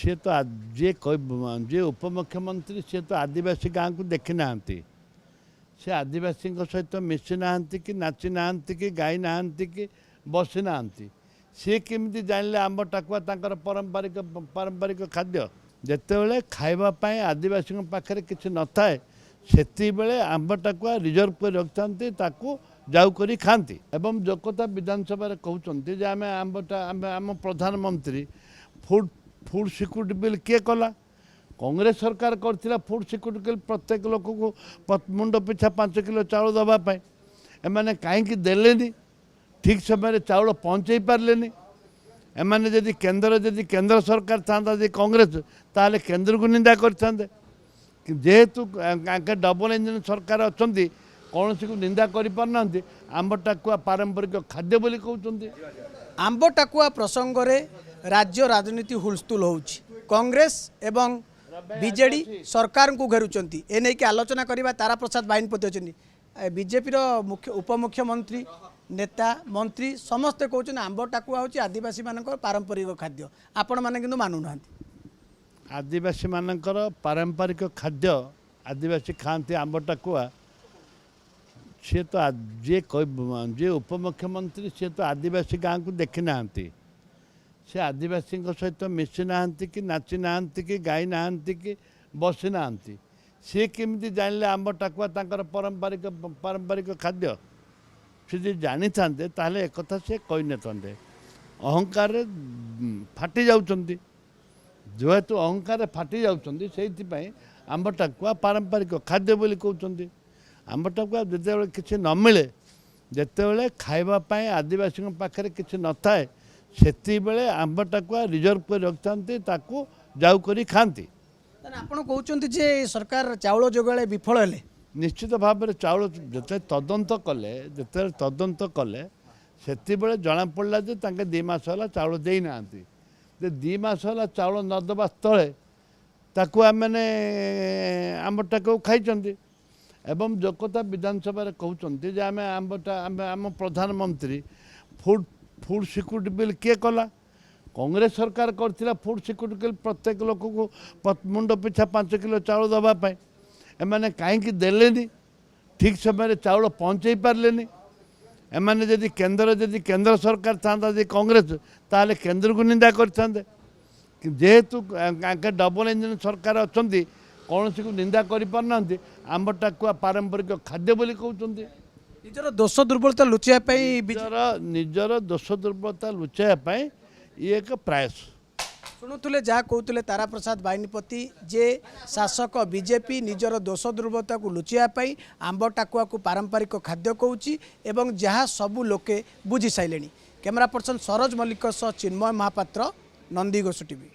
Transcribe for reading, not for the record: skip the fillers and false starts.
सी तो जे उपमुख्यमंत्री सी तो आदिवासी गाँव को देखी ना से आदिवासी सहित मिसी ना कि नाची ना कि गाई ना कि बसी ना सी केमी जानले आंब टाकुआ पारंपरिक खाद्य जितेबाला खावाई आदिवासी पाखे किसी न थाए से आंब टाकुआ रिजर्व कर रखी जाऊ कर खाती एवं जो कथा विधानसभा कहते आम आंबटा आम प्रधानमंत्री फूड सिक्यूरिटी बिल किए कला कांग्रेस सरकार करथिला फूड सिक्यूरिटी बिल प्रत्येक लोक को मुंड पिछा 5 किलो चाउल दवापाई एमाने कहीं देलेनी ठीक समय चाउल पहुँचे पार्ले एमाने जदि केंद्र सरकार था कांग्रेस ताले केंद्र को निंदा करते जेहेतु डबल इंजन सरकार अच्छा कौन को निंदा करना आंब टाकुआ पारंपरिक खाद्य बोली कहते आंब टाकुआ प्रसंग रे राज्य राजनीति हुलस्थुल होउछि कांग्रेस एवं बीजेडी सरकार को घेरुचंती एने की आलोचना करबा तारा प्रसाद बाहिनीपति अछंती बीजेपी मुख्य उपमुख्यमंत्री नेता मंत्री समस्ते कहते आंब टाकुआ होची आदिवासी मानकर पारंपरिक खाद्य आपण माने किंतु मानु नांती आदिवासी मानकर पारंपरिक खाद्य आदिवासी खाती आंब टाकुआ सी तो जे उपमुख्यमंत्री सी तो आदिवासी गाँव को देखी ना से आदिवासी सहित मिसी ना कि नाची ना कि गाई ना कि बसी ना सी केमी जानले आंब टाकुआ पारंपरिक खाद्य सी जानी था एक से कही न था अहंकार फाटी जाउछंती जेहेतु अहंकार फाटी जाउछंती से आंब टाकुआ पारंपरिक खाद्य बोली कहते आंब टाकुआ जिते किसी न मिले जितेबाला खावाई आदिवासी पाखे किसी न थाए से आंब टाकुआ रिजर्व कर रखी जाऊ कर खाती आपण कहते जे सरकार चाउल जोगाड़े विफल हेले निश्चित भाव में चाउल जिते तदंत कले से जना पड़ा जे 2 मास है चाउल दे ना 2 मास है चाउल नदबा स्थले ताकू आमने आंब टाकुआ खाई एवं जो कथा विधानसभा कहते आम आंबटा आम प्रधानमंत्री फूड सिक्यूरिटी बिल किए कला कांग्रेस सरकार करथिला फूड सिक्यूरिटी बिल प्रत्येक लोक को मुंड पिछा 5 किलो चाउल दवापाई एमाने कहीं देलेनी ठीक समय चाउल पहुँचे पार्ले एमाने जदि केंद्र सरकार था कांग्रेस ताले केंद्र को निंदा करते जेहेतु डबल इंजन सरकार अच्छा कौन को निंदा करना आंब टाकुआ पारंपरिक खाद्य बोली कहते निजर दोष दुर्बलता लुचाई निजर दोष दुर्बलता लुचाई ये एक प्रयास शुणुले जहाँ कहते तारा प्रसाद बाहिनीपति जे शासक बीजेपी निजर दोष दुर्बलता को लुचाई आंब टाकुआ को पारंपरिक खाद्य कहूँ एवं जहाँ सबू लोके बुझी सारे कैमरा पर्सन सरोज मल्लिक चिन्मय महापात्र नंदीघोष टीवी।